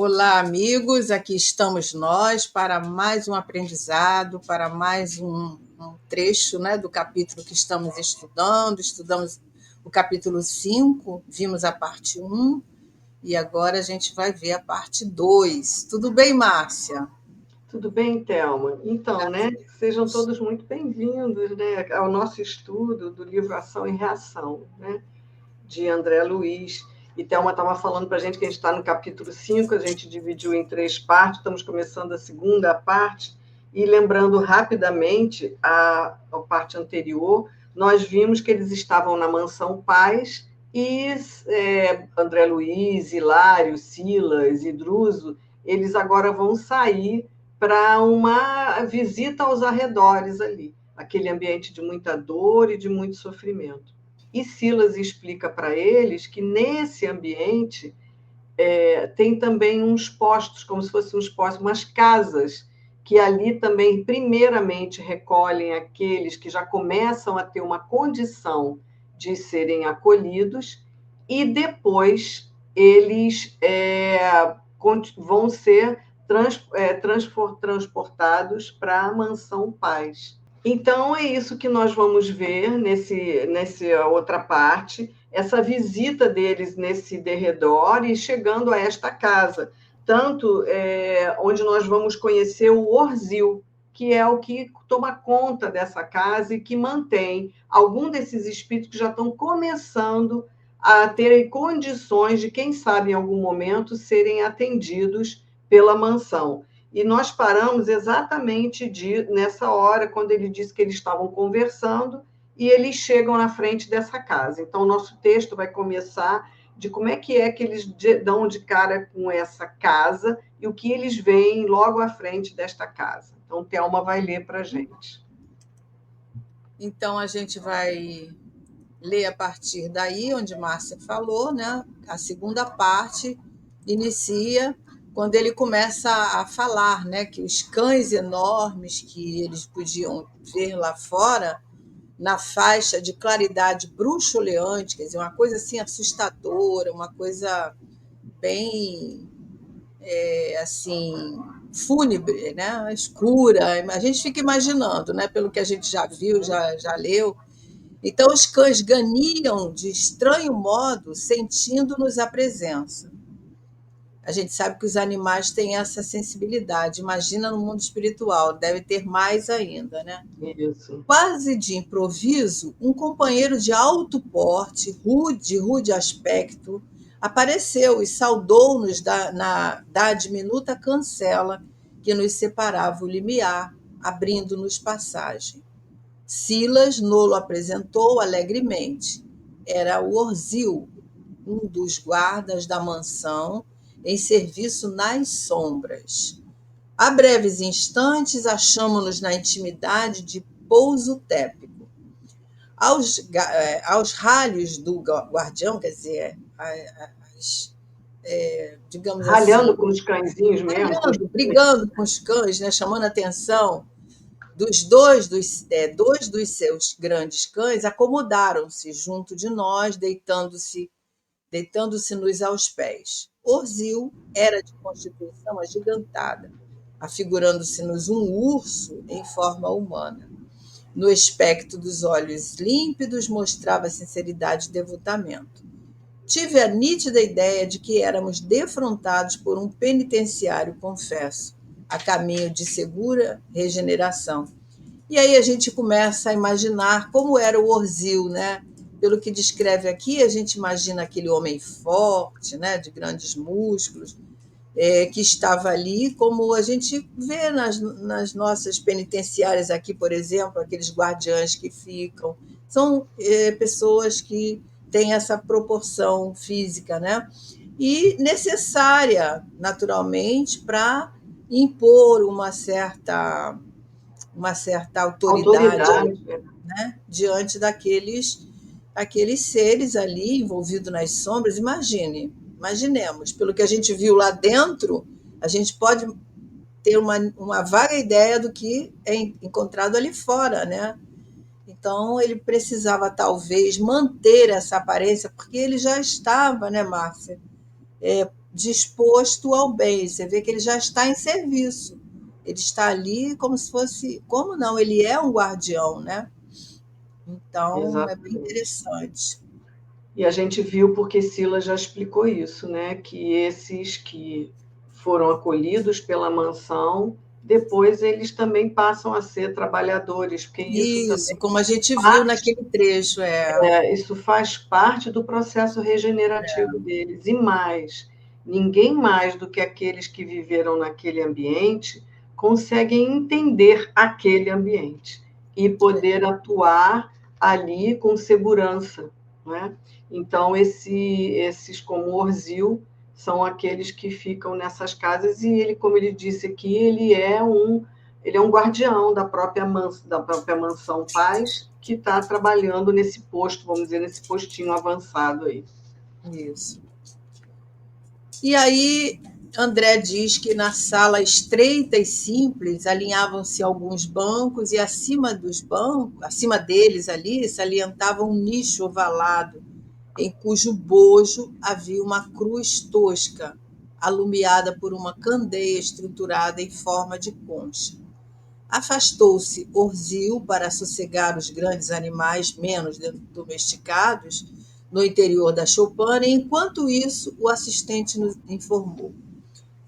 Olá, amigos. Aqui estamos nós para mais um aprendizado, para mais um trecho, né, do capítulo que estamos estudando. Estudamos o capítulo 5, vimos a parte um e agora a gente vai ver a parte 2. Tudo bem, Márcia? Tudo bem, Thelma? Então, né, sejam todos muito bem-vindos, né, ao nosso estudo do livro Ação e Reação, né, de André Luiz. E Thelma estava falando para a gente que a gente está no capítulo 5, a gente dividiu em 3 partes, estamos começando a segunda parte, e lembrando rapidamente a parte anterior, nós vimos que eles estavam na Mansão Paz e André Luiz, Hilário, Silas e Druso, eles agora vão sair para uma visita aos arredores ali, aquele ambiente de muita dor e de muito sofrimento. E Silas explica para eles que nesse ambiente tem também uns postos, como se fossem uns postos, umas casas, que ali também, primeiramente, recolhem aqueles que já começam a ter uma condição de serem acolhidos, e depois eles vão ser transportados para a Mansão Paz. Então, é isso que nós vamos ver nessa outra parte, essa visita deles nesse derredor e chegando a esta casa. Tanto onde nós vamos conhecer o Orzil, que é o que toma conta dessa casa e que mantém algum desses espíritos que já estão começando a ter condições de, quem sabe, em algum momento, serem atendidos pela mansão. E nós paramos exatamente nessa hora, quando ele disse que eles estavam conversando e eles chegam na frente dessa casa. Então, o nosso texto vai começar de como é que eles dão de cara com essa casa e o que eles veem logo à frente desta casa. Então, Thelma vai ler para a gente. Então, a gente vai ler a partir daí, onde Márcia falou, né? A segunda parte inicia quando ele começa a falar, né, que os cães enormes que eles podiam ver lá fora, na faixa de claridade bruxuleante, quer dizer, uma coisa assim assustadora, uma coisa bem assim fúnebre, né, escura. A gente fica imaginando, né, pelo que a gente já viu, já leu. Então os cães ganiam de estranho modo, sentindo-nos a presença. A gente sabe que os animais têm essa sensibilidade. Imagina no mundo espiritual, deve ter mais ainda, né? Isso. Quase de improviso, um companheiro de alto porte, rude aspecto, apareceu e saudou-nos da diminuta cancela que nos separava o limiar, abrindo-nos passagem. Silas nolo apresentou alegremente. Era o Orzil, um dos guardas da mansão, em serviço nas sombras. Há breves instantes, achamo-nos na intimidade de pouso tépico. Aos ralhos do guardião, quer dizer, digamos Ralhando assim, com os cãezinhos mesmo. brigando com os cães, né, chamando a atenção dois dos seus grandes cães, acomodaram-se junto de nós, deitando-se-nos aos pés. Orzil era de constituição agigantada, afigurando-se-nos um urso em forma humana. No aspecto dos olhos límpidos mostrava sinceridade e devotamento. Tive a nítida ideia de que éramos defrontados por um penitenciário, confesso, a caminho de segura regeneração. E aí a gente começa a imaginar como era o Orzil, né? Pelo que descreve aqui, a gente imagina aquele homem forte, né, de grandes músculos, que estava ali, como a gente vê nas nossas penitenciárias aqui, por exemplo, aqueles guardiães que ficam. São pessoas que têm essa proporção física, né? E necessária, naturalmente, para impor uma certa autoridade, né, diante aqueles seres ali envolvidos nas sombras. Imaginemos, pelo que a gente viu lá dentro, a gente pode ter uma vaga ideia do que é encontrado ali fora, né? Então, ele precisava, talvez, manter essa aparência, porque ele já estava, né, Márcia, disposto ao bem. Você vê que ele já está em serviço. Ele está ali como se fosse. Como não? Ele é um guardião, né? Então, é bem Exatamente. interessante. E a gente viu porque Silas já explicou isso, né? Que esses que foram acolhidos pela mansão, depois eles também passam a ser trabalhadores, porque isso Isso, também como a gente viu parte, naquele trecho, é. isso faz parte do processo regenerativo deles. E mais, ninguém mais do que aqueles que viveram naquele ambiente conseguem entender aquele ambiente e poder atuar ali com segurança, não é? Então, esses como Orzil são aqueles que ficam nessas casas e ele, como ele disse aqui, ele é um guardião da própria mansão Paz, que está trabalhando nesse posto, vamos dizer, nesse postinho avançado aí. Isso. E aí, André diz que na sala estreita e simples alinhavam-se alguns bancos e acima dos bancos, acima deles ali, salientava um nicho ovalado, em cujo bojo havia uma cruz tosca, alumiada por uma candeia estruturada em forma de concha. Afastou-se Orzil para sossegar os grandes animais menos domesticados no interior da choupana, e enquanto isso o assistente nos informou.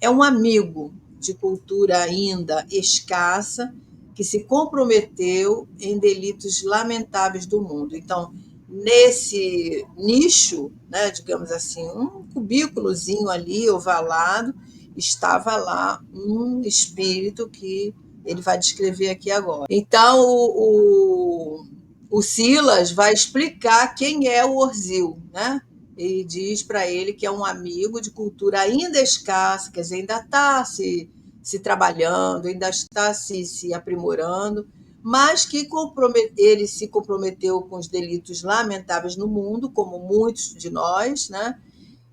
É um amigo de cultura ainda escassa que se comprometeu em delitos lamentáveis do mundo. Então, nesse nicho, né, digamos assim, um cubículozinho ali ovalado, estava lá um espírito que ele vai descrever aqui agora. Então, o Silas vai explicar quem é o Orzil, né? E diz para ele que é um amigo de cultura ainda escassa, quer dizer, ainda está se trabalhando, ainda está se aprimorando, mas que ele se comprometeu com os delitos lamentáveis no mundo, como muitos de nós, né?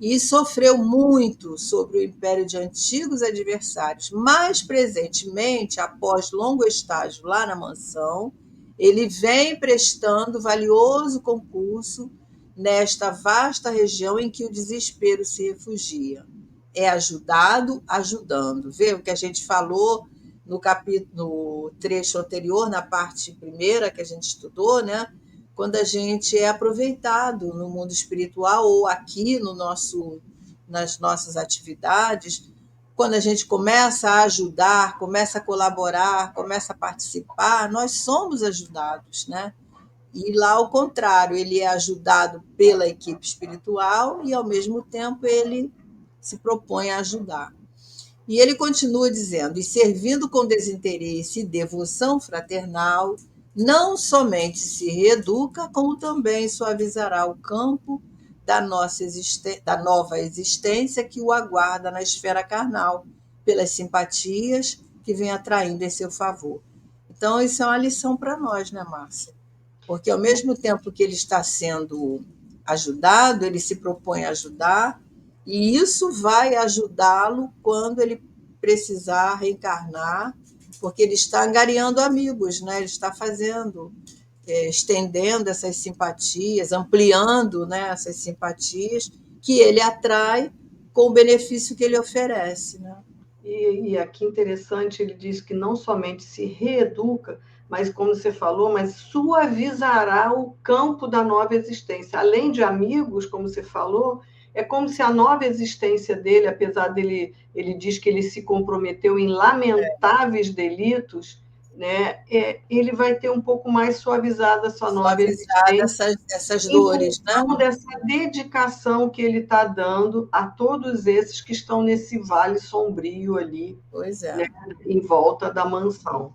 E sofreu muito sobre o império de antigos adversários. Mas, presentemente, após longo estágio lá na mansão, ele vem prestando valioso concurso nesta vasta região em que o desespero se refugia. É ajudado, ajudando. Vê o que a gente falou no capítulo, no trecho anterior, na parte primeira que a gente estudou, né? Quando a gente é aproveitado no mundo espiritual ou aqui no nas nossas atividades, quando a gente começa a ajudar, começa a colaborar, começa a participar, nós somos ajudados, né? E lá, ao contrário, ele é ajudado pela equipe espiritual e, ao mesmo tempo, ele se propõe a ajudar. E ele continua dizendo: e servindo com desinteresse e devoção fraternal, não somente se reeduca, como também suavizará o campo da nova existência que o aguarda na esfera carnal, pelas simpatias que vem atraindo em seu favor. Então, isso é uma lição para nós, né, Márcia? Porque, ao mesmo tempo que ele está sendo ajudado, ele se propõe a ajudar, e isso vai ajudá-lo quando ele precisar reencarnar, porque ele está angariando amigos, né? Ele está fazendo, estendendo essas simpatias, ampliando, né, essas simpatias que ele atrai com o benefício que ele oferece, né? E aqui interessante, ele diz que não somente se reeduca, mas como você falou, mas suavizará o campo da nova existência. Além de amigos, como você falou, é como se a nova existência dele, apesar dele, ele diz que ele se comprometeu em lamentáveis delitos, né? Ele vai ter um pouco mais suavizada a sua nova Suavizar existência essas em dores, né? função dessa dedicação que ele está dando a todos esses que estão nesse vale sombrio ali, Pois é. né, em volta da mansão.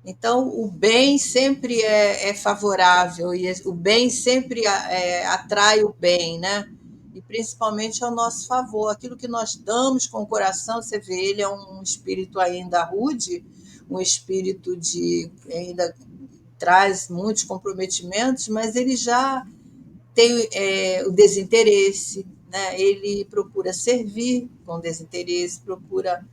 Então, o bem sempre é favorável e o bem sempre atrai o bem, né? E principalmente ao nosso favor. Aquilo que nós damos com o coração, você vê, ele é um espírito ainda rude, um espírito de ainda traz muitos comprometimentos, mas ele já tem o desinteresse, né? Ele procura servir com desinteresse, procura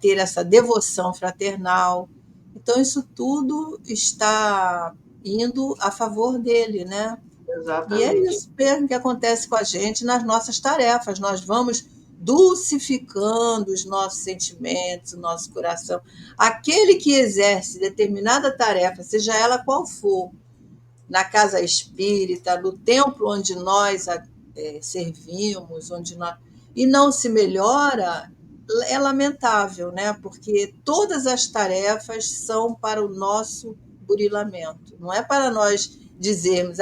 ter essa devoção fraternal. Então, isso tudo está indo a favor dele, né? E é Exatamente. isso mesmo que acontece com a gente nas nossas tarefas. Nós vamos dulcificando os nossos sentimentos, o nosso coração. Aquele que exerce determinada tarefa, seja ela qual for, na casa espírita, no templo onde nós servimos, e não se melhora, é lamentável, né? Porque todas as tarefas são para o nosso burilamento, não é para nós dizermos,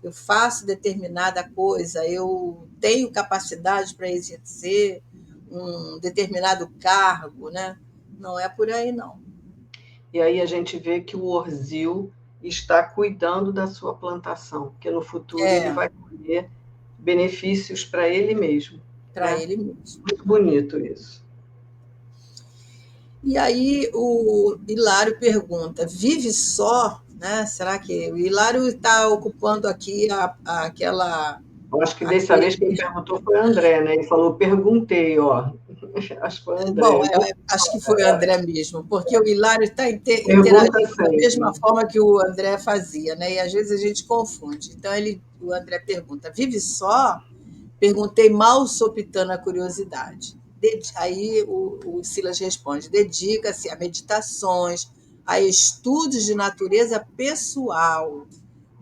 eu faço determinada coisa, eu tenho capacidade para exercer um determinado cargo, né? Não é por aí, não. E aí a gente vê que o Orzil está cuidando da sua plantação, porque no futuro ele vai colher benefícios para ele mesmo. Para ele mesmo. Muito bonito isso. E aí o Hilário pergunta, vive só? Né? Será que o Hilário está ocupando aqui aquela... Eu acho que dessa vez quem perguntou foi o André, né? Ele falou, perguntei, ó. Acho que foi o André. Bom, acho que foi o André mesmo, porque o Hilário está interagindo da sempre. mesma forma que o André fazia, né? E às vezes a gente confunde. Então o André pergunta, vive só? Perguntei mal, sopitando a curiosidade. Aí o Silas responde, dedica-se a meditações, a estudos de natureza pessoal,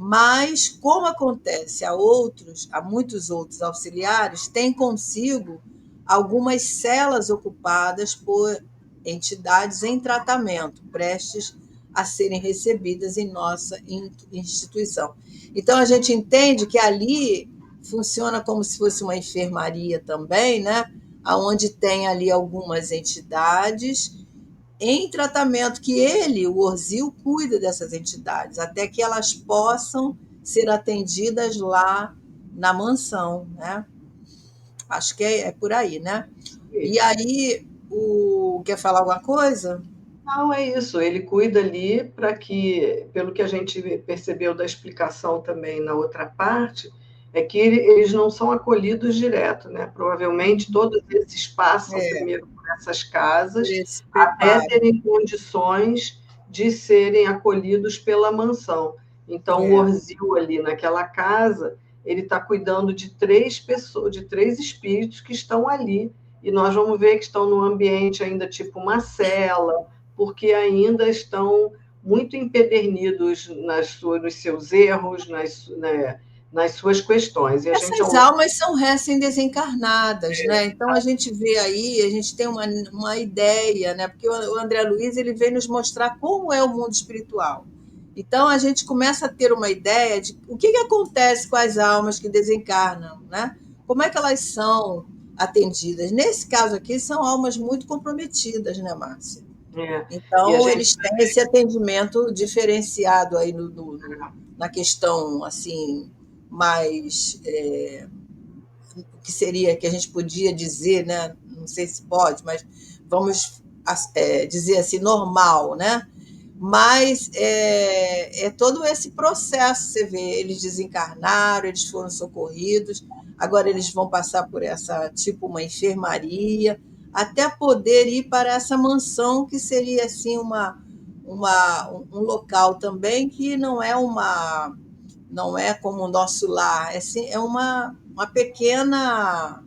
mas, como acontece a muitos outros auxiliares, tem consigo algumas celas ocupadas por entidades em tratamento, prestes a serem recebidas em nossa instituição. Então, a gente entende que ali funciona como se fosse uma enfermaria também, né? Onde tem ali algumas entidades em tratamento, que o Orzil, cuida dessas entidades, até que elas possam ser atendidas lá na mansão, né? Acho que é por aí, né? E aí, quer falar alguma coisa? Não, é isso. Ele cuida ali para que, pelo que a gente percebeu da explicação também na outra parte, é que eles não são acolhidos direto, né? Provavelmente todos esses passam primeiro por essas casas, até terem condições de serem acolhidos pela mansão. Então, o Orzil ali naquela casa, ele está cuidando de 3 pessoas, de 3 espíritos que estão ali. E nós vamos ver que estão num ambiente ainda tipo uma cela, porque ainda estão muito empedernidos nos seus erros, nas suas questões. E Essas almas são recém-desencarnadas, né? Então a gente vê aí, a gente tem uma ideia, né? Porque o André Luiz ele vem nos mostrar como é o mundo espiritual. Então a gente começa a ter uma ideia de o que acontece com as almas que desencarnam, né? Como é que elas são atendidas? Nesse caso aqui, são almas muito comprometidas, né, Márcia? Então eles têm esse atendimento diferenciado aí na questão assim mais que seria que a gente podia dizer, né? Não sei se pode, mas vamos dizer assim normal, né? Mas é todo esse processo, você vê, eles desencarnaram, eles foram socorridos, agora eles vão passar por essa tipo uma enfermaria, até poder ir para essa mansão que seria assim um local também que não é como o nosso lar, é uma pequena,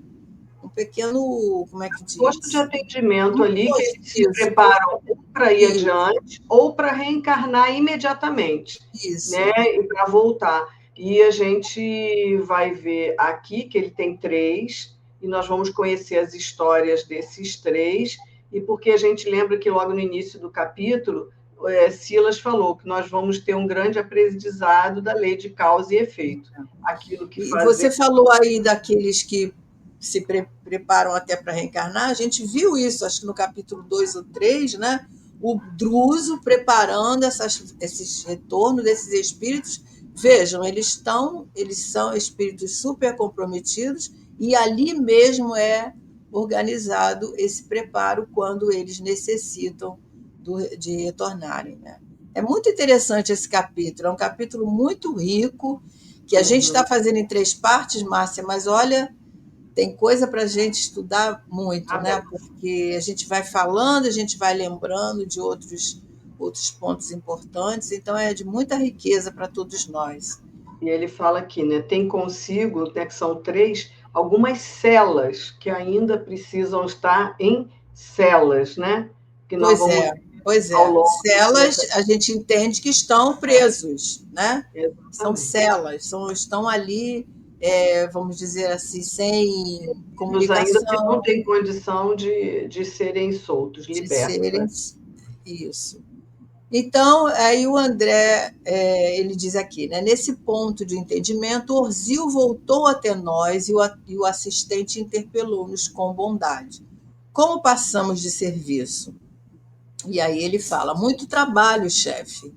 um pequeno, como é que posto de diz? atendimento ali que eles se preparam ou para ir adiante ou para reencarnar imediatamente, né? E para voltar. E a gente vai ver aqui que ele tem 3, e nós vamos conhecer as histórias desses 3, e porque a gente lembra que logo no início do capítulo, Silas falou que nós vamos ter um grande aprendizado da lei de causa e efeito. Aquilo que fazer... Você falou aí daqueles que se preparam até para reencarnar, a gente viu isso, acho que no capítulo 2 ou 3, né? O Druso preparando esses retornos desses espíritos. Vejam, eles são espíritos super comprometidos e ali mesmo é organizado esse preparo quando eles necessitam de retornarem, né? É muito interessante esse capítulo, é um capítulo muito rico, que a gente está fazendo em 3 partes, Márcia, mas olha, tem coisa para a gente estudar muito, né? Porque a gente vai falando, a gente vai lembrando de outros pontos importantes, então é de muita riqueza para todos nós. E ele fala aqui, né? Tem consigo, né, que são 3, algumas celas que ainda precisam estar em celas, né? Que nós Pois vamos é, pois ao é. longo Celas, dessa. a gente entende que estão presos, né? São Exatamente. celas, estão ali, vamos dizer assim, sem Nos ainda que não comunicação, têm condição de serem soltos, de libertos, serem né? isso. Então, aí o André, ele diz aqui, né, nesse ponto de entendimento, Orzil voltou até nós e o assistente interpelou-nos com bondade. Como passamos de serviço? E aí ele fala: muito trabalho, chefe.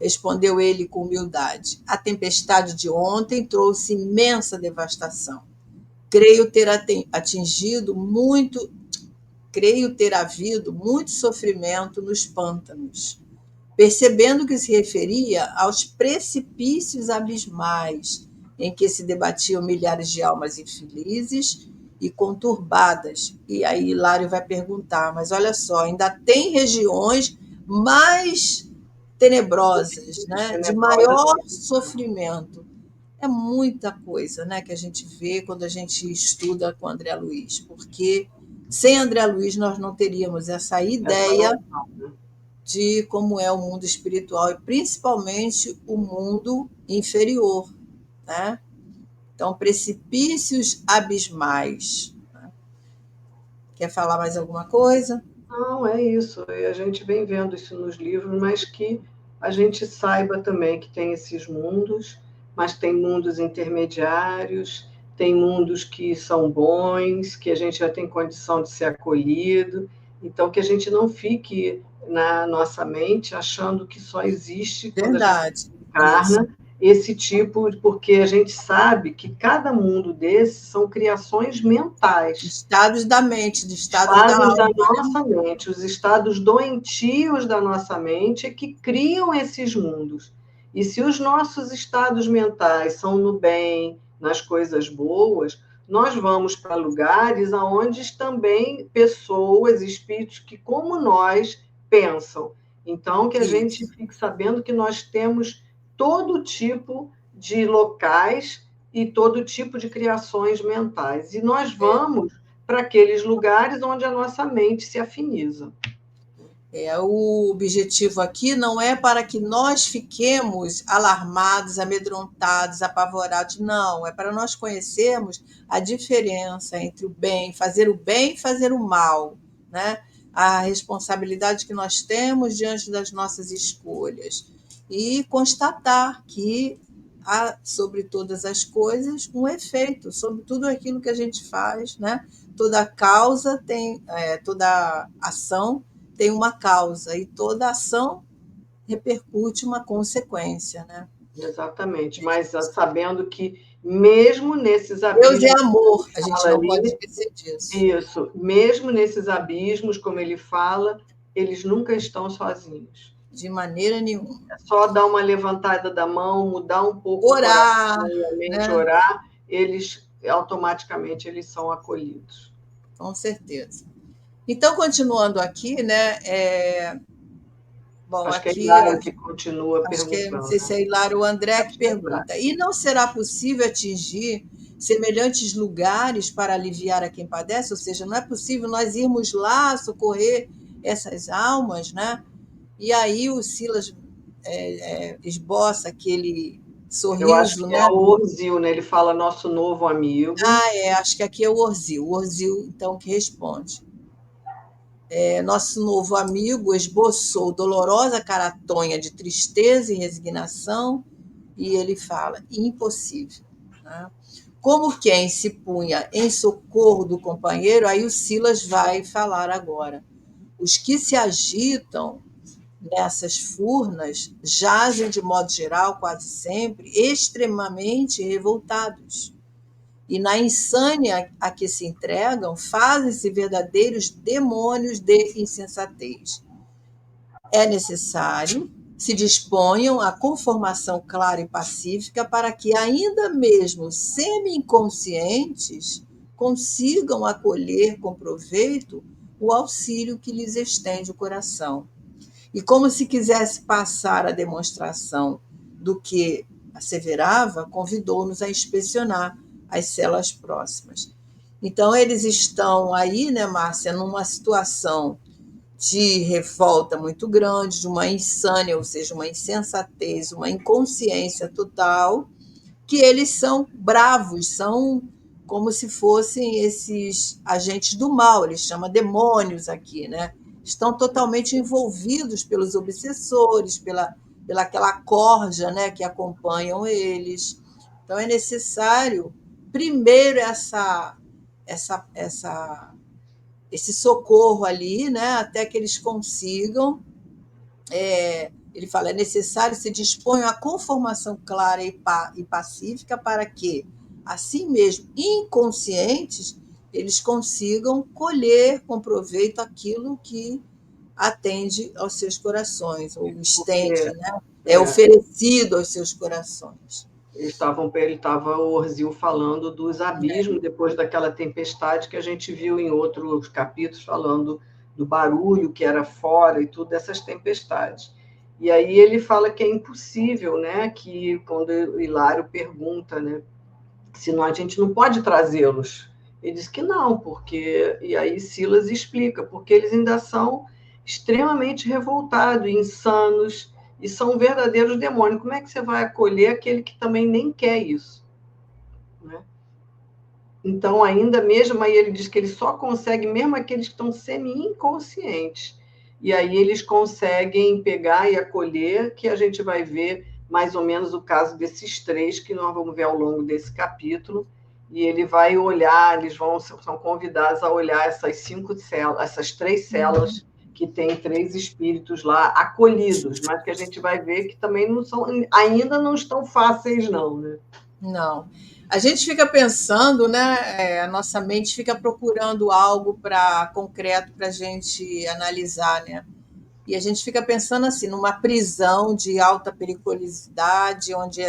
Respondeu ele com humildade. A tempestade de ontem trouxe imensa devastação. Creio ter atingido muito, creio ter havido muito sofrimento nos pântanos. Percebendo que se referia aos precipícios abismais em que se debatiam milhares de almas infelizes e conturbadas. E aí Hilário vai perguntar, mas olha só, ainda tem regiões mais tenebrosas, né? De Tenebrosas. maior sofrimento. É muita coisa, né, que a gente vê quando a gente estuda com André Luiz, porque sem André Luiz nós não teríamos essa Essa ideia noção, né? de como é o mundo espiritual e principalmente o mundo inferior, né? Então, precipícios abismais. Quer falar mais alguma coisa? Não, é isso. E a gente vem vendo isso nos livros, mas que a gente saiba também que tem esses mundos, mas tem mundos intermediários, tem mundos que são bons, que a gente já tem condição de ser acolhido. Então, que a gente não fique na nossa mente achando que só existe quando a gente Verdade. Isso. encarna esse tipo, porque a gente sabe que cada mundo desses são criações mentais. Estados da mente, de estados da Estados da alma. nossa mente, os estados doentios da nossa mente é que criam esses mundos. E se os nossos estados mentais são no bem, nas coisas boas, nós vamos para lugares onde também pessoas, espíritos que, como nós, pensam. Então, que a gente Isso. fique sabendo que nós temos todo tipo de locais e todo tipo de criações mentais. E nós É. vamos para aqueles lugares onde a nossa mente se afiniza. O objetivo aqui não é para que nós fiquemos alarmados, amedrontados, apavorados, não. É para nós conhecermos a diferença entre o bem e fazer o mal, né? A responsabilidade que nós temos diante das nossas escolhas e constatar que há sobre todas as coisas um efeito, sobre tudo aquilo que a gente faz, né? Toda causa tem, toda ação tem uma causa e toda ação repercute uma consequência, né? Exatamente, mas sabendo que mesmo nesses Deus é abismos, amor, ele a gente fala não pode ali, esquecer disso. isso, mesmo nesses abismos, como ele fala, eles nunca estão sozinhos. De maneira nenhuma. É só dar uma levantada da mão, mudar um pouco o coração Orar, e a mente, né? orar, eles automaticamente eles são acolhidos. Com certeza. Então, continuando aqui, né? Bom, Acho que é aqui Hilário que continua acho que não perguntando, sei né? se é Hilário ou André que Acho que é Hilário. pergunta: e não será possível atingir semelhantes lugares para aliviar a quem padece? Ou seja, não é possível nós irmos lá socorrer essas almas, né? E aí o Silas esboça aquele Eu acho sorriso, que é né? o Orzil, né? Ele fala nosso novo amigo. Acho que aqui é o Orzil, então, que responde. Nosso novo amigo esboçou dolorosa caratonha de tristeza e resignação, e ele fala: impossível. Né? Como quem se punha em socorro do companheiro, aí o Silas vai falar agora. Os que se agitam nessas furnas jazem, de modo geral, quase sempre, extremamente revoltados. E na insânia a que se entregam, fazem-se verdadeiros demônios de insensatez. É necessário se disponham à conformação clara e pacífica para que, ainda mesmo semi-inconscientes, consigam acolher com proveito o auxílio que lhes estende o coração. E como se quisesse passar a demonstração do que asseverava, convidou-nos a inspecionar às células próximas. Então, eles estão aí, né, Márcia, numa situação de revolta muito grande, de uma insânia, ou seja, uma insensatez, uma inconsciência total, que eles são bravos, são como se fossem esses agentes do mal, eles chamam demônios aqui, né? Estão totalmente envolvidos pelos obsessores, pela aquela corja, né, que acompanham eles. Então é necessário primeiro essa esse socorro ali, né, até que eles consigam. Ele fala, é necessário se disponham a conformação clara e pacífica para que, assim mesmo, inconscientes, eles consigam colher com proveito aquilo que atende aos seus corações, ou estende, Porque né? É é, oferecido aos seus corações. ele estava o Orzil falando dos abismos depois daquela tempestade que a gente viu em outros capítulos, falando do barulho que era fora e tudo dessas tempestades. E aí ele fala que é impossível, né? Que quando o Hilário pergunta, né? Se não, a gente não pode trazê-los. Ele diz que não, porque. E aí Silas explica, porque eles ainda são extremamente revoltados, insanos, e são verdadeiros demônios. Como é que você vai acolher aquele que também nem quer isso? Né? Então, ainda mesmo aí, ele diz que ele só consegue, mesmo aqueles que estão semi-inconscientes. E aí eles conseguem pegar e acolher, que a gente vai ver mais ou menos o caso desses três, que nós vamos ver ao longo desse capítulo. E ele vai olhar, são convidados a olhar essas 5 células, essas 3 células, que tem 3 espíritos lá acolhidos, mas que a gente vai ver que também não são, ainda não estão fáceis, não, né? Não. A gente fica pensando, né? A nossa mente fica procurando algo para concreto para a gente analisar, né? E a gente fica pensando assim, numa prisão de alta periculosidade, onde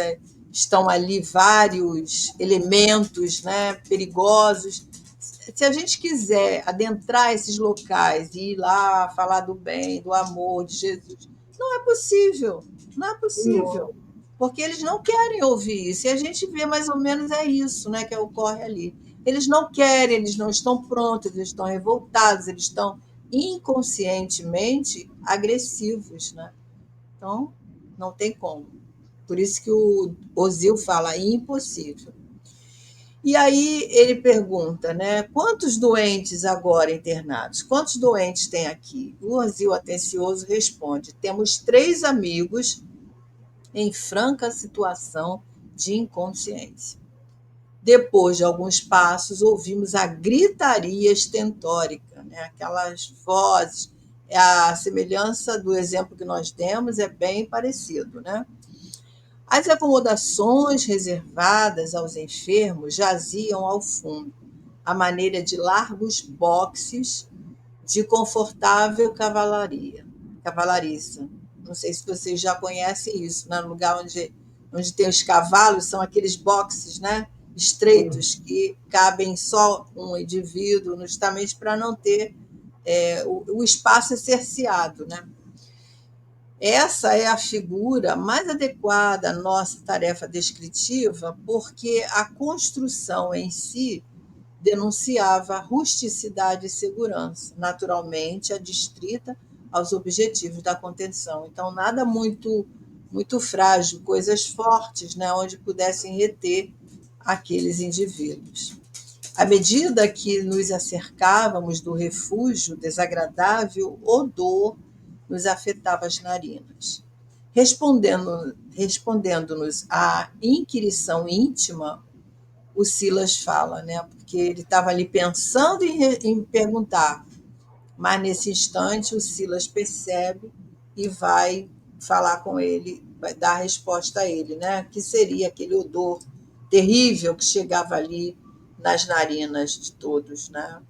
estão ali vários elementos, né, perigosos. Se a gente quiser adentrar esses locais e ir lá falar do bem, do amor de Jesus, não é possível, não é possível, porque eles não querem ouvir isso. E a gente vê mais ou menos é isso, né, que ocorre ali. Eles não querem, eles não estão prontos, eles estão revoltados, eles estão inconscientemente agressivos, né? Então, não tem como. Por isso que o Ozil fala impossível. E aí ele pergunta, né? Quantos doentes agora internados? Quantos doentes tem aqui? O Ozil atencioso responde: temos 3 amigos em franca situação de inconsciência. Depois de alguns passos, ouvimos a gritaria estentórica, né? Aquelas vozes. A semelhança do exemplo que nós demos é bem parecido, né? As acomodações reservadas aos enfermos jaziam ao fundo, à maneira de largos boxes de confortável cavalariça. Não sei se vocês já conhecem isso, né? No lugar onde tem os cavalos, são aqueles boxes, né? Estreitos, que cabem só um indivíduo, justamente para não ter o espaço cerceado, né? Essa é a figura mais adequada à nossa tarefa descritiva, porque a construção em si denunciava rusticidade e segurança, naturalmente adstrita aos objetivos da contenção. Então, nada muito frágil, coisas fortes, né, onde pudessem reter aqueles indivíduos. À medida que nos acercávamos do refúgio, desagradável odor nos afetava as narinas. Respondendo-nos à inquirição íntima, o Silas fala, né? Porque ele estava ali pensando em perguntar, mas nesse instante o Silas percebe e vai falar com ele, vai dar a resposta a ele, né? Que seria aquele odor terrível que chegava ali nas narinas de todos, né?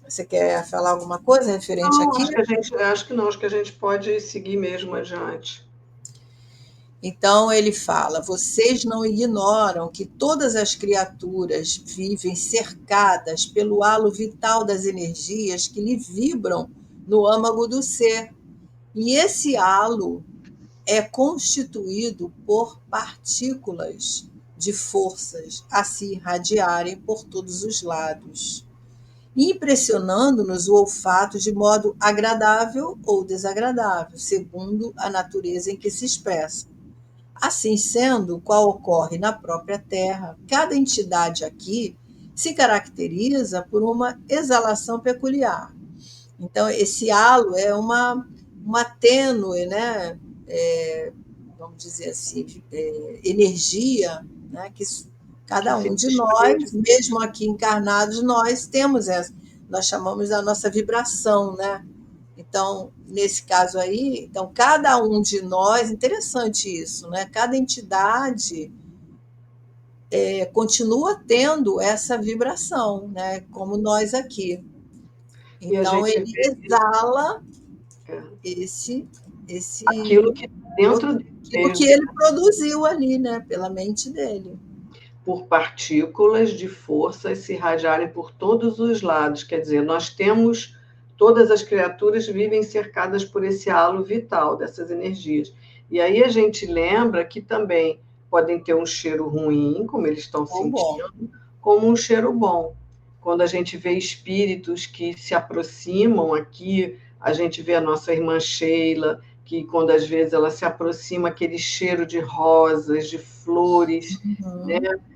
Você quer falar alguma coisa referente Não, aqui? acho que não, acho que a gente pode seguir mesmo adiante. Então ele fala: vocês não ignoram que todas as criaturas vivem cercadas pelo halo vital das energias que lhe vibram no âmago do ser. E esse halo é constituído por partículas. de forças a se irradiarem por todos os lados, impressionando-nos o olfato de modo agradável ou desagradável, segundo a natureza em que se expressa. Assim sendo, qual ocorre na própria Terra, cada entidade aqui se caracteriza por uma exalação peculiar. Então, esse halo é uma tênue, né? Vamos dizer assim, energia, né? Que Que cada se um de desprende. nós, mesmo aqui encarnados, nós temos essa, nós chamamos a nossa vibração, né? Então, nesse caso aí, então cada um de nós, interessante isso, né? Cada entidade continua tendo essa vibração, né? Como nós aqui. E a Então gente ele vê exala é, esse aquilo que está dentro dele aquilo que mesmo, ele produziu ali, né? Pela mente dele. por partículas de forças se irradiarem por todos os lados. Quer dizer, nós temos, todas as criaturas vivem cercadas por esse halo vital dessas energias. E aí a gente lembra que também podem ter um cheiro ruim, como eles estão Ou bom. sentindo, como um cheiro bom. Quando a gente vê espíritos que se aproximam aqui, a gente vê a nossa irmã Sheila, que quando às vezes ela se aproxima, aquele cheiro de rosas, de flores, né? Uhum.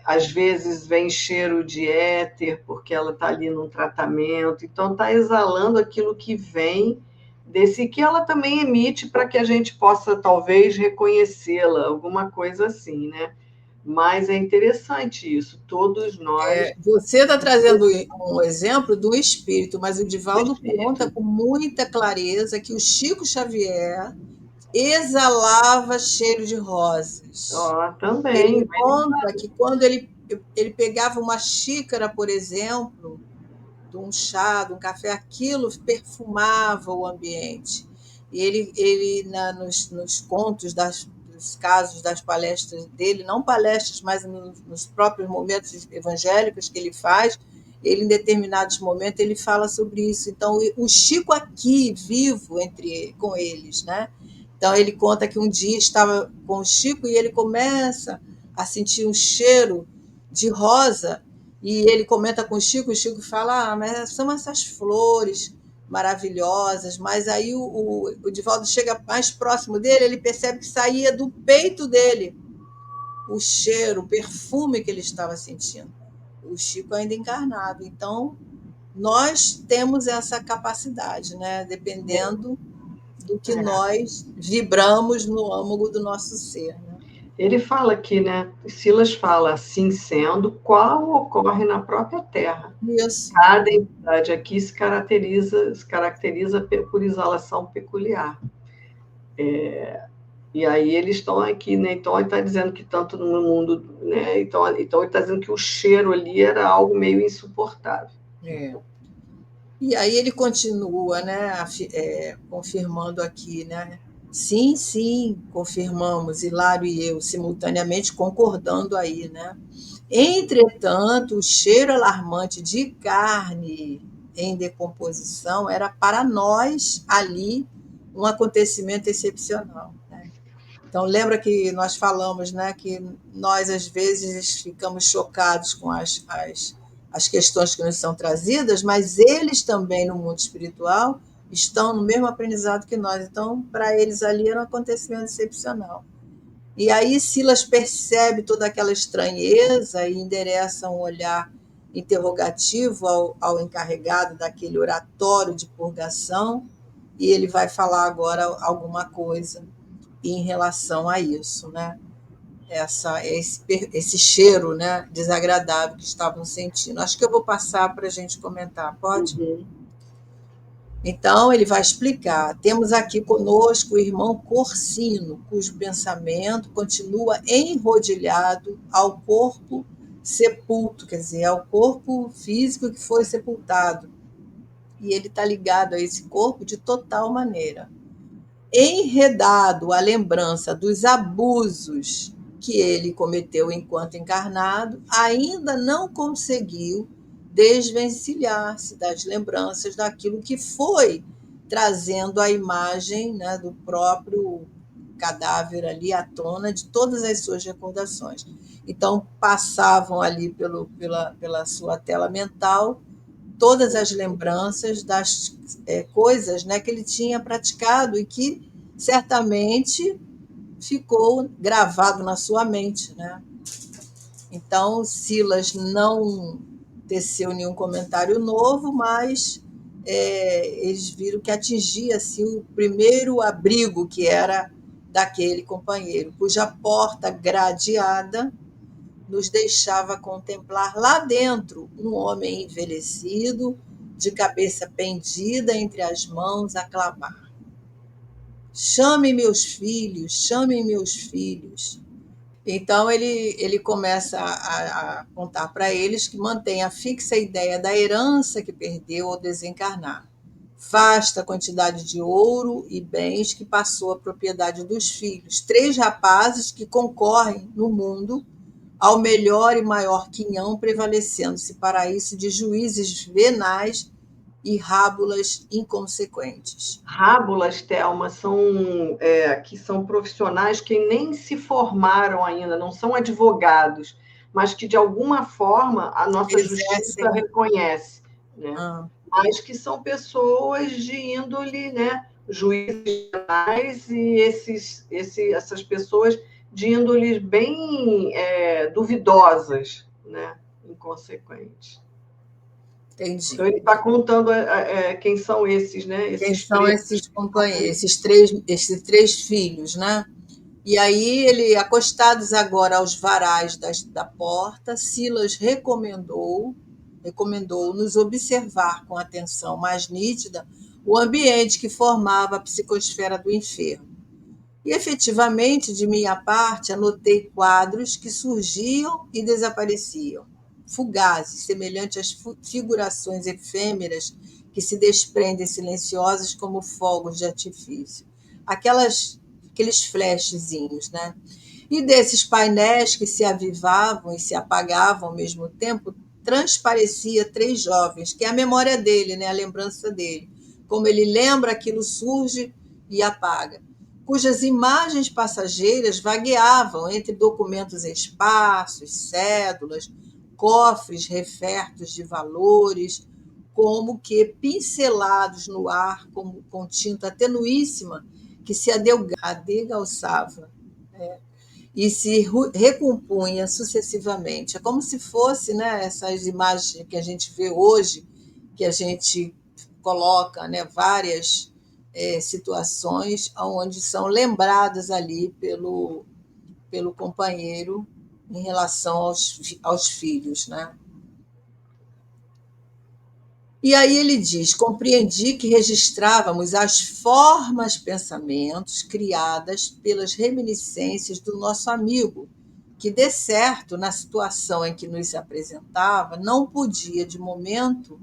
Às vezes vem cheiro de éter, porque ela está ali num tratamento, então está exalando aquilo que vem desse que ela também emite para que a gente possa talvez reconhecê-la, alguma coisa assim, né? Mas é interessante isso, todos nós, Você está trazendo um exemplo do espírito, mas o o Divaldo conta espírito, com muita clareza que o Chico Xavier exalava cheiro de rosas. ó, também, Ele conta que quando ele pegava uma xícara, por exemplo, de um chá, de um café, aquilo perfumava o ambiente. E nos contos dos casos das palestras dele, não palestras, mas nos próprios momentos evangélicos que ele faz, ele em determinados momentos ele fala sobre isso. Então o Chico aqui vivo com eles, né? Então ele conta que um dia estava com o Chico e ele começa a sentir um cheiro de rosa e ele comenta com o Chico fala: mas são essas flores maravilhosas. Mas aí o Divaldo chega mais próximo dele, ele percebe que saía do peito dele o cheiro, o perfume que ele estava sentindo. O Chico ainda encarnado. Então, nós temos essa capacidade, né? Dependendo do que é, nós vibramos no âmago do nosso ser. Né? ele fala aqui, né? Silas fala, assim sendo, qual ocorre na própria Terra. Isso. Cada entidade aqui se caracteriza por exalação peculiar. E aí eles estão aqui, né? Então ele está dizendo que tanto no mundo, né? Então ele está dizendo que o cheiro ali era algo meio insuportável. É. E aí ele continua, né, confirmando aqui, né? Sim, sim, confirmamos, Hilário e eu, simultaneamente concordando aí, né? Entretanto, o cheiro alarmante de carne em decomposição era para nós ali um acontecimento excepcional. Né? Então, lembra que nós falamos, né, que nós às vezes ficamos chocados com as questões que nos são trazidas, mas eles também no mundo espiritual estão no mesmo aprendizado que nós. Então, para eles ali era um acontecimento excepcional. E aí Silas percebe toda aquela estranheza e endereça um olhar interrogativo ao encarregado daquele oratório de purgação, e ele vai falar agora alguma coisa em relação a isso, né? Esse cheiro, né, desagradável que estavam sentindo. Acho que eu vou passar para a gente comentar, pode? Uhum. Então, ele vai explicar. Temos aqui conosco o irmão Corsino, cujo pensamento continua enrodilhado ao corpo sepulto, quer dizer, ao corpo físico que foi sepultado. E ele está ligado a esse corpo de total maneira. Enredado à lembrança dos abusos que ele cometeu enquanto encarnado, ainda não conseguiu desvencilhar-se das lembranças daquilo que foi trazendo a imagem, né, do próprio cadáver ali à tona de todas as suas recordações. Então, passavam ali pela sua tela mental todas as lembranças das coisas, né, que ele tinha praticado e que certamente ficou gravado na sua mente, né? Então, Silas não teceu nenhum comentário novo, mas eles viram que atingia-se o primeiro abrigo, que era daquele companheiro, cuja porta gradeada nos deixava contemplar lá dentro um homem envelhecido, de cabeça pendida entre as mãos, a clamar: chamem meus filhos, chamem meus filhos. Então ele começa a contar para eles que mantém a fixa ideia da herança que perdeu ao desencarnar. Vasta quantidade de ouro e bens que passou à propriedade dos filhos. 3 rapazes que concorrem no mundo ao melhor e maior quinhão, prevalecendo-se para isso de juízes venais e rábulas inconsequentes. Rábulas, Thelma, que são profissionais que nem se formaram ainda, não são advogados, mas que, de alguma forma, a nossa justiça Exercem. reconhece, né? Mas que são pessoas de índole, né? Juízes penais e essas pessoas de índoles bem duvidosas, né? Inconsequentes. Entendi. Então, ele está contando quem são esses, né? Quem Esses são presos. esses companheiros, esses três filhos, né? E aí, acostados agora aos varais da porta, Silas recomendou-nos observar com atenção mais nítida o ambiente que formava a psicosfera do enfermo. E, efetivamente, de minha parte, anotei quadros que surgiam e desapareciam, fugazes, semelhantes às figurações efêmeras que se desprendem silenciosas como fogos de artifício. Aqueles flashzinhos, né? E desses painéis que se avivavam e se apagavam ao mesmo tempo, transparecia 3 jovens, que é a memória dele, né? A lembrança dele. Como ele lembra, aquilo surge e apaga, cujas imagens passageiras vagueavam entre documentos esparsos, cédulas, cofres refertos de valores, como que pincelados no ar com tinta tenuíssima que se adegalçava, e se recompunha sucessivamente. É como se fosse, né, essas imagens que a gente vê hoje, que a gente coloca, né, várias situações onde são lembradas ali pelo companheiro em relação aos filhos, né? E aí ele diz: compreendi que registrávamos as formas, pensamentos criadas pelas reminiscências do nosso amigo, que, de certo, na situação em que nos apresentava, não podia, de momento,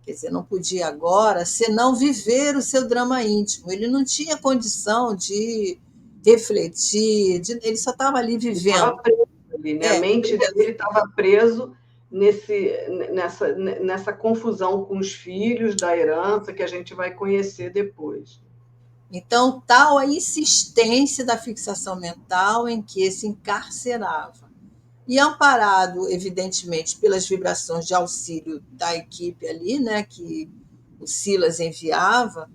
quer dizer, não podia agora, senão viver o seu drama íntimo. Ele não tinha condição de refletir, ele só estava ali vivendo. Estava preso ali, né? A mente dele estava preso nessa confusão com os filhos da herança que a gente vai conhecer depois. Então, tal a insistência da fixação mental em que se encarcerava. E amparado, evidentemente, pelas vibrações de auxílio da equipe ali, né, que o Silas enviava,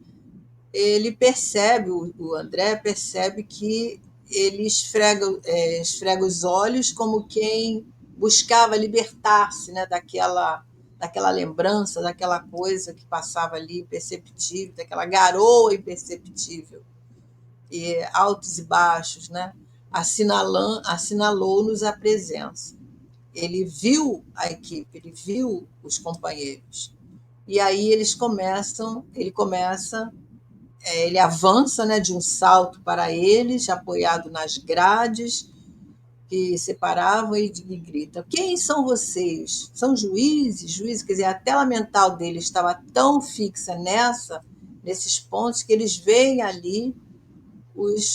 ele percebe, o André percebe que ele esfrega os olhos como quem buscava libertar-se, né, daquela lembrança, daquela coisa que passava ali imperceptível, daquela garoa imperceptível, e altos e baixos, né, assinalou-nos a presença. Ele viu a equipe, ele viu os companheiros. E aí ele avança, né, de um salto para eles, apoiado nas grades que separavam, e grita: quem são vocês? São juízes? Juízes, quer dizer, a tela mental dele estava tão fixa nesses pontos, que eles veem ali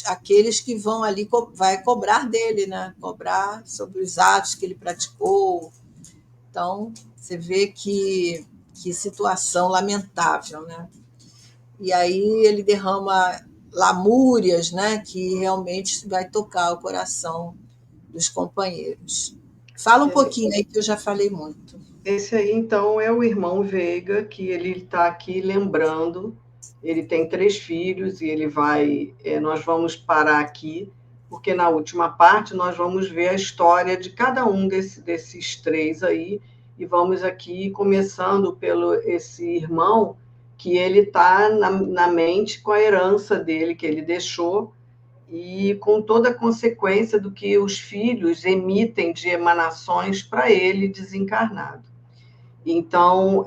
aqueles que vão ali, vai cobrar dele, né? Cobrar sobre os atos que ele praticou. Então, você vê que situação lamentável, né? E aí ele derrama lamúrias, né, que realmente vai tocar o coração dos companheiros. Fala um pouquinho aí que eu já falei muito. Esse aí, então, é o irmão Veiga, que ele está aqui lembrando. Ele tem 3 filhos e ele vai. Nós vamos parar aqui, porque na última parte nós vamos ver a história de cada um desses 3 aí. E vamos aqui começando pelo esse irmão, que ele está na mente com a herança dele que ele deixou e com toda a consequência do que os filhos emitem de emanações para ele desencarnado. Então,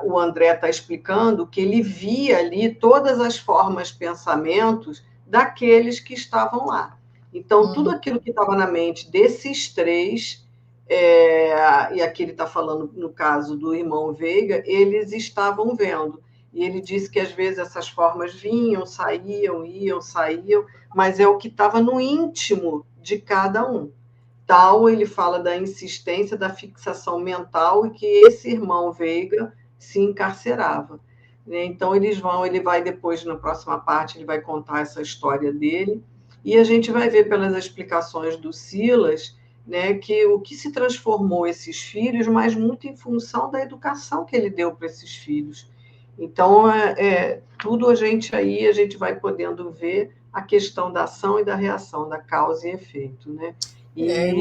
o André está explicando que ele via ali todas as formas, pensamentos daqueles que estavam lá. Então, tudo aquilo que estava na mente desses 3, e aqui ele está falando no caso do irmão Veiga, eles estavam vendo. E ele disse que às vezes essas formas vinham, saíam, iam, saíam, mas é o que estava no íntimo de cada um. Tal, ele fala da insistência da fixação mental e que esse irmão Veiga se encarcerava. Então, ele vai depois, na próxima parte, ele vai contar essa história dele, e a gente vai ver pelas explicações do Silas, né, que o que se transformou esses filhos, mas muito em função da educação que ele deu para esses filhos. Então, tudo a gente vai podendo ver a questão da ação e da reação, da causa e efeito, né? E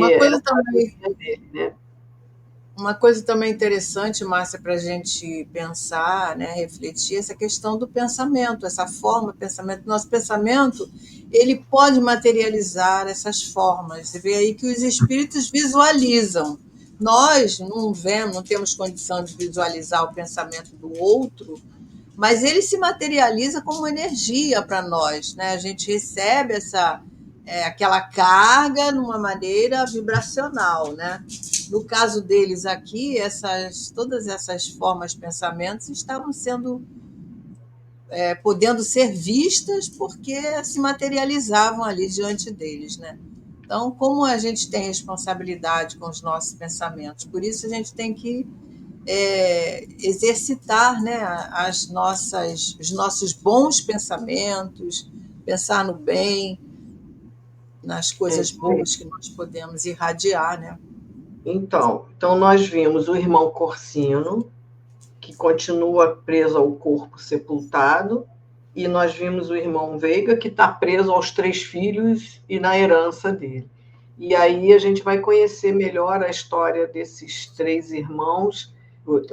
uma coisa também interessante, Márcia, para a gente pensar, né, refletir, essa questão do pensamento, essa forma de pensamento. Nosso pensamento, ele pode materializar essas formas. Você vê aí que os espíritos visualizam. Nós não vemos, não temos condição de visualizar o pensamento do outro, mas ele se materializa como energia para nós, né? A gente recebe aquela carga numa maneira vibracional, né? No caso deles aqui, todas essas formas, pensamentos estavam podendo ser vistas porque se materializavam ali diante deles, né? Então, como a gente tem responsabilidade com os nossos pensamentos, por isso a gente tem que exercitar, né, os nossos bons pensamentos, pensar no bem, nas coisas boas que nós podemos irradiar, né? Então nós vimos o irmão Corsino, que continua preso ao corpo sepultado, e nós vimos o irmão Veiga, que está preso aos 3 filhos e na herança dele. E aí a gente vai conhecer melhor a história desses 3 irmãos,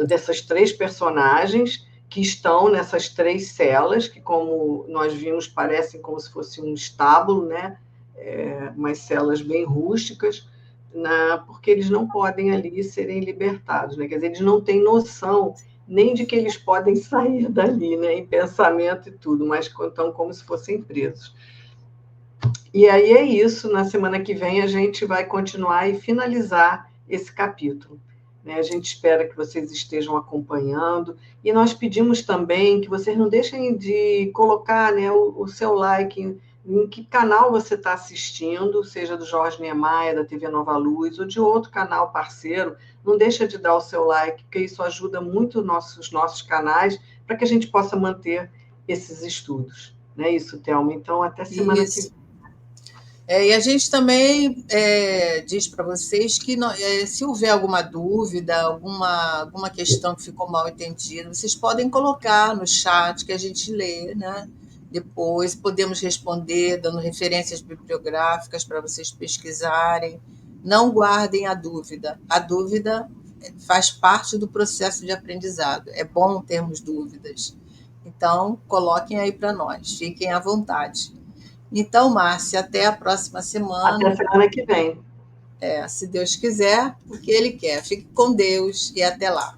dessas 3 personagens que estão nessas 3 celas, que, como nós vimos, parecem como se fosse um estábulo, né? Umas celas bem rústicas, porque eles não podem ali serem libertados, né? Quer dizer, eles não têm noção nem de que eles podem sair dali, né? Em pensamento e tudo, mas estão como se fossem presos. E aí é isso, na semana que vem a gente vai continuar e finalizar esse capítulo. A gente espera que vocês estejam acompanhando, e nós pedimos também que vocês não deixem de colocar, né, o seu like em que canal você está assistindo, seja do Jorge Niemeyer, da TV Nova Luz, ou de outro canal parceiro. Não deixa de dar o seu like, porque isso ajuda muito os nossos canais para que a gente possa manter esses estudos. Não é isso, Thelma? Então, até semana que vem. E a gente também diz para vocês que se houver alguma dúvida, alguma questão que ficou mal entendida, vocês podem colocar no chat que a gente lê, né? Depois podemos responder dando referências bibliográficas para vocês pesquisarem. Não guardem a dúvida. A dúvida faz parte do processo de aprendizado. É bom termos dúvidas. Então, coloquem aí para nós. Fiquem à vontade. Então, Márcia, até a próxima semana. Até a semana que vem. Se Deus quiser, porque Ele quer. Fique com Deus e até lá.